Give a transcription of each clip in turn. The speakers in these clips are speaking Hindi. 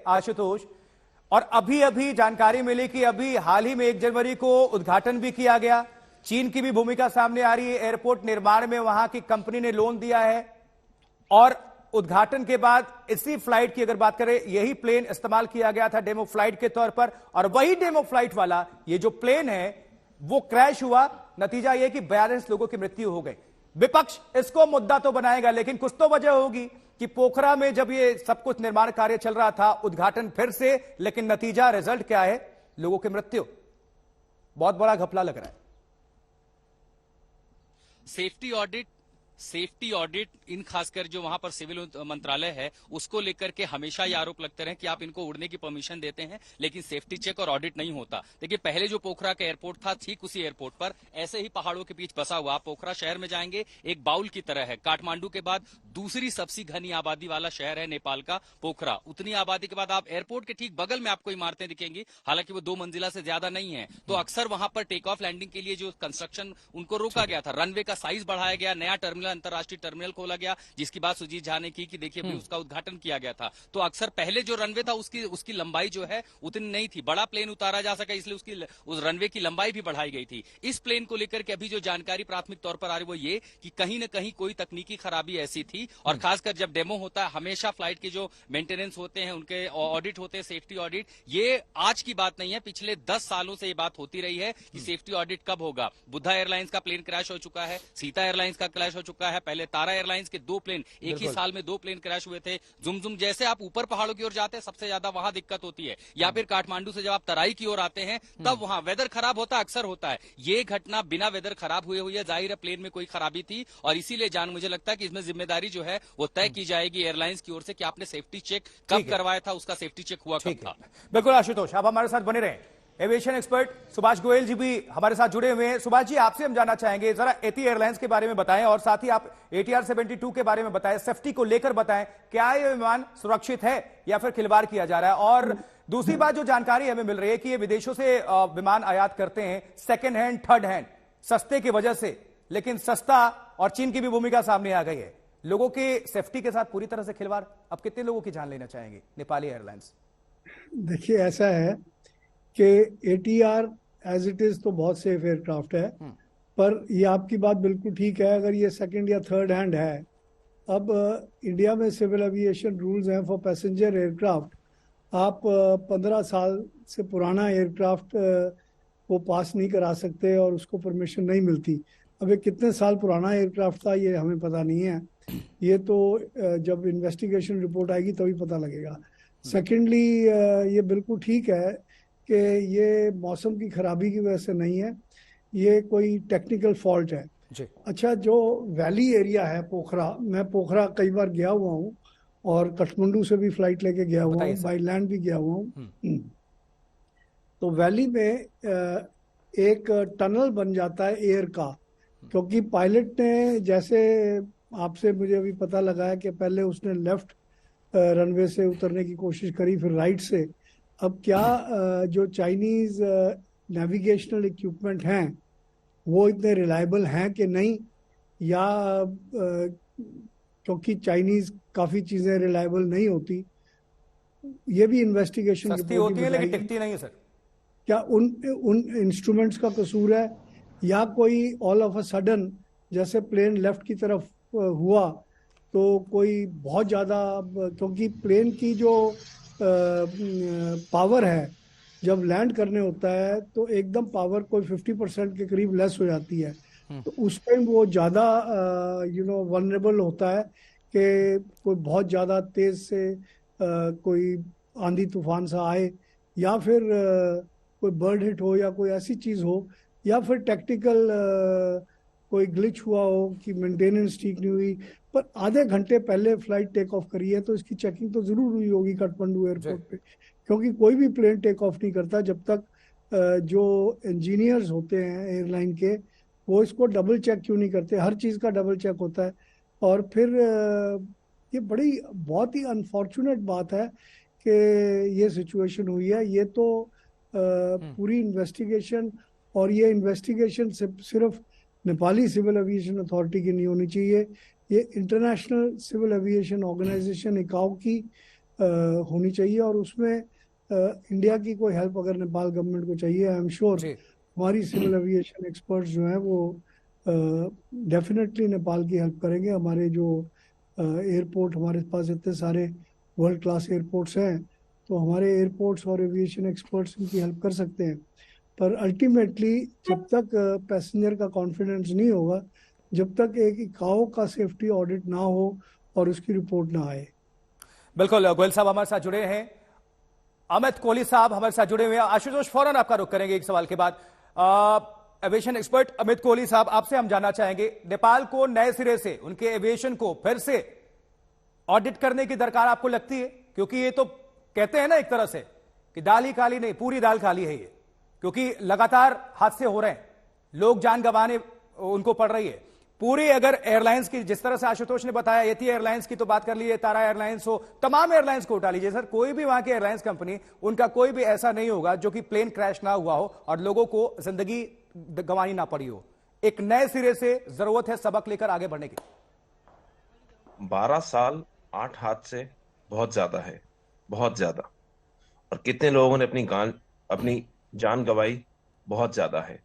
आशुतोष, और अभी अभी जानकारी मिली कि अभी हाल ही में 1 जनवरी को उद्घाटन भी किया गया। चीन की भी भूमिका सामने आ रही है। एयरपोर्ट निर्माण में वहां की कंपनी ने लोन दिया है और उद्घाटन के बाद इसी फ्लाइट की अगर बात करें, यही प्लेन इस्तेमाल किया गया था डेमो फ्लाइट के तौर पर, और वही डेमो फ्लाइट वाला ये जो प्लेन है वो क्रैश हुआ। नतीजा यह कि 42 लोगों की मृत्यु हो गई। विपक्ष इसको मुद्दा तो बनाएगा, लेकिन कुछ तो वजह होगी कि पोखरा में जब ये सब कुछ निर्माण कार्य चल रहा था, उद्घाटन फिर से, लेकिन नतीजा रिजल्ट क्या है? लोगों की मृत्यु। बहुत बड़ा घपला लग रहा है। सेफ्टी ऑडिट इन खासकर जो वहां पर सिविल मंत्रालय है उसको लेकर के हमेशा ये आरोप लगते रहे कि आप इनको उड़ने की परमिशन देते हैं लेकिन सेफ्टी चेक और ऑडिट नहीं होता। देखिए, पहले जो पोखरा का एयरपोर्ट था, ठीक उसी एयरपोर्ट पर ऐसे ही पहाड़ों के बीच बसा हुआ, पोखरा शहर में जाएंगे एक बाउल की तरह है। काठमांडू के बाद दूसरी सबसे घनी आबादी वाला शहर है नेपाल का पोखरा। उतनी आबादी के बाद आप एयरपोर्ट के ठीक बगल में आपको इमारतें दिखेंगी, हालांकि वो 2 मंजिला से ज्यादा नहीं है। तो अक्सर वहां पर टेक ऑफ लैंडिंग के लिए जो कंस्ट्रक्शन उनको रोका गया था, रनवे का साइज बढ़ाया गया, नया टर्मिनल, अंतरराष्ट्रीय टर्मिनल खोला गया, जिसकी बात सुजीत झा ने की कि देखिए भी उसका उद्घाटन किया गया था। तो अक्सर पहले जो रनवे था उसकी लंबाई जो है उतनी नहीं थी, बड़ा प्लेन उतारा जा सका, इसलिए उस रनवे की लंबाई भी बढ़ाई गई थी। इस प्लेन को लेकर के अभी जो जानकारी प्राथमिक तौर पर आ रही वो ये कि कहीं न कहीं कोई तकनीकी खराबी ऐसी थी, और खासकर जब डेमो होता है हमेशा फ्लाइट के जो मेंटेनेंस होते हैं उनके ऑडिट होते हैं, सेफ्टी ऑडिट। ये आज की बात नहीं है, पिछले 10 सालों से ये बात होती रही है कि सेफ्टी ऑडिट कब होगा। बुद्धा एयरलाइंस का प्लेन क्रैश हो चुका है, सीता एयरलाइंस का क्रैश हो चुका है, पहले तारा एयरलाइंस के 2 प्लेन एक ही साल में 2 प्लेन क्रैश हुए थे। जुमजुम जैसे आप ऊपर पहाड़ों की ओर जाते हैं सबसे ज्यादा वहां दिक्कत होती है, या फिर काठमांडू से जब आप तराई की ओर आते हैं तब वहां वेदर खराब होता अक्सर होता है। ये घटना बिना वेदर खराब हुए हुई है, जाहिर है प्लेन में कोई खराबी थी, और इसीलिए मुझे लगता है कि इसमें जिम्मेदारी जो है वो तय की जाएगी एयरलाइंस की ओर से कि आपने सेफ्टी चेक कब करवाया था, उसका सेफ्टी चेक हुआ कब था। बिल्कुल आशुतोष, आप हमारे साथ बने रहें। एविएशन एक्सपर्ट सुभाष गोयल जी भी हमारे साथ जुड़े हुए हैं। सुभाष जी, आपसे हम जानना चाहेंगे, जरा एटी एयरलाइंस के बारे में बताएं और साथ ही आप ATR 72 के बारे में बताएं, सेफ्टी को लेकर बताएं, क्या ये विमान सुरक्षित है या फिर खिलवाड़ किया जा रहा है? और दूसरी बात जो जानकारी हमें मिल रही है कि ये विदेशों से विमान आयात करते हैं सेकेंड हैंड, थर्ड हैंड, सस्ते की वजह से, लेकिन सस्ता और चीन की भी भूमिका सामने आ गई है। लोगों की सेफ्टी के साथ पूरी तरह से खिलवाड़। अब कितने लोगों की जान लेना चाहेंगे नेपाली एयरलाइंस? देखिए, ऐसा है कि ATR एज इट इज तो बहुत सेफ एयरक्राफ्ट है, पर ये आपकी बात बिल्कुल ठीक है अगर ये सेकंड या थर्ड हैंड है। अब इंडिया में सिविल एविएशन रूल्स हैं फॉर पैसेंजर एयरक्राफ्ट। आप 15 साल से पुराना एयरक्राफ्ट वो पास नहीं करा सकते और उसको परमिशन नहीं मिलती। अब ये कितने साल पुराना एयरक्राफ्ट था ये हमें पता नहीं है, ये तो जब इन्वेस्टिगेशन रिपोर्ट आएगी तभी पता लगेगा। सेकेंडली, ये बिल्कुल ठीक है कि ये मौसम की खराबी की वजह से नहीं है, ये कोई टेक्निकल फॉल्ट है जी। अच्छा, जो वैली एरिया है पोखरा, मैं पोखरा कई बार गया हुआ हूँ और काठमांडू से भी फ्लाइट लेके गया हुआ हूँ, बाई लैंड भी गया हुआ हूँ। तो वैली में एक टनल बन जाता है एयर का, क्योंकि पायलट ने, जैसे आपसे मुझे अभी पता लगा है कि पहले उसने लेफ्ट रनवे से उतरने की कोशिश करी, फिर राइट से। अब क्या जो चाइनीज नेविगेशनल इक्विपमेंट हैं वो इतने रिलायबल हैं कि नहीं, या क्योंकि चाइनीज काफ़ी चीज़ें रिलायबल नहीं होती, ये भी इन्वेस्टिगेशन सस्ती होती है लेकिन टिकती नहीं है सर। क्या उन इंस्ट्रूमेंट्स का कसूर है, या कोई ऑल ऑफ अ सडन जैसे प्लेन लेफ्ट की तरफ हुआ तो कोई बहुत ज़्यादा, क्योंकि प्लेन की जो पावर है जब लैंड करने होता है तो एकदम पावर कोई 50% के करीब लेस हो जाती है, तो उस टाइम वो ज़्यादा वनरेबल होता है कि कोई बहुत ज़्यादा तेज़ से कोई आंधी तूफान सा आए, या फिर कोई बर्ड हिट हो, या कोई ऐसी चीज़ हो, या फिर टेक्निकल कोई ग्लिच हुआ हो कि मेंटेनेंस ठीक नहीं हुई। पर आधे घंटे पहले फ्लाइट टेक ऑफ करी है तो इसकी चेकिंग तो जरूर हुई होगी काठमांडू एयरपोर्ट पे, क्योंकि कोई भी प्लेन टेक ऑफ नहीं करता जब तक जो इंजीनियर्स होते हैं एयरलाइन के वो इसको डबल चेक क्यों नहीं करते। हर चीज़ का डबल चेक होता है। और फिर ये बड़ी बहुत ही अनफॉर्चुनेट बात है कि ये सिचुएशन हुई है। ये तो पूरी इन्वेस्टिगेशन, और ये इन्वेस्टिगेशन सिर्फ नेपाली सिविल एविएशन अथॉरिटी की नहीं होनी चाहिए, ये international civil aviation organization ICAO की होनी चाहिए, और उसमें इंडिया की कोई हेल्प अगर नेपाल गवर्नमेंट को चाहिए, आई एम श्योर जी हमारी सिविल एविएशन एक्सपर्ट्स जो हैं वो डेफिनेटली नेपाल की हेल्प करेंगे। हमारे जो एयरपोर्ट, हमारे पास इतने सारे वर्ल्ड क्लास एयरपोर्ट्स हैं, तो हमारे एयरपोर्ट्स और एविएशन एक्सपर्ट्स इनकी हेल्प कर सकते हैं। पर अल्टीमेटली जब तक पैसेंजर का कॉन्फिडेंस नहीं होगा, जब तक एक इकाओ का सेफ्टी ऑडिट ना हो और उसकी रिपोर्ट ना आए। बिल्कुल, गोयल साहब हमारे साथ जुड़े हैं, अमित कोहली साहब हमारे साथ जुड़े हुए हैं। आशुतोष, फौरन आपका रुख करेंगे एक सवाल के बाद। एविएशन एक्सपर्ट अमित कोहली साहब, आपसे हम जानना चाहेंगे, नेपाल को नए सिरे से उनके एविएशन को फिर से ऑडिट करने की दरकार आपको लगती है? क्योंकि ये तो कहते हैं ना एक तरह से कि दाल ही काली नहीं, पूरी दाल काली है ये, क्योंकि लगातार हादसे हो रहे हैं, लोग जान गंवाने उनको पड़ रही है। पूरी अगर एयरलाइंस की, जिस तरह से आशुतोष ने बताया, एथी एयरलाइंस की तो बात कर लीजिए, तारा एयरलाइंस हो, तमाम एयरलाइंस को उठा लीजिए सर, कोई भी वहां की एयरलाइंस कंपनी, उनका कोई भी ऐसा नहीं होगा जो कि प्लेन क्रैश ना हुआ हो और लोगों को जिंदगी गंवानी ना पड़ी हो। एक नए सिरे से जरूरत है सबक लेकर आगे बढ़ने की। 12 साल 8 हादसे बहुत ज्यादा है, बहुत ज्यादा। और कितने लोगों ने अपनी जान गंवाई, बहुत ज्यादा है।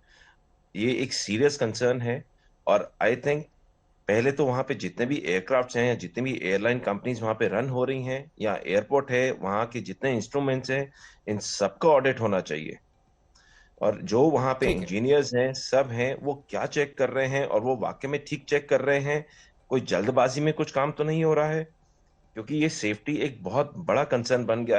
ये एक सीरियस कंसर्न है। और आई थिंक पहले तो वहां पे जितने भी एयरक्राफ्ट्स हैं या जितनी भी एयरलाइन कंपनीज वहां पे रन हो रही हैं या एयरपोर्ट है, वहां के जितने इंस्ट्रूमेंट्स हैं, इन सबका ऑडिट होना चाहिए। और जो वहां पे ठीक है, इंजीनियर्स हैं, सब हैं, वो क्या चेक कर रहे हैं और वो वाकई में ठीक चेक कर रहे हैं, कोई जल्दबाजी में कुछ काम तो नहीं हो रहा है, क्योंकि ये सेफ्टी एक बहुत बड़ा कंसर्न बन गया है।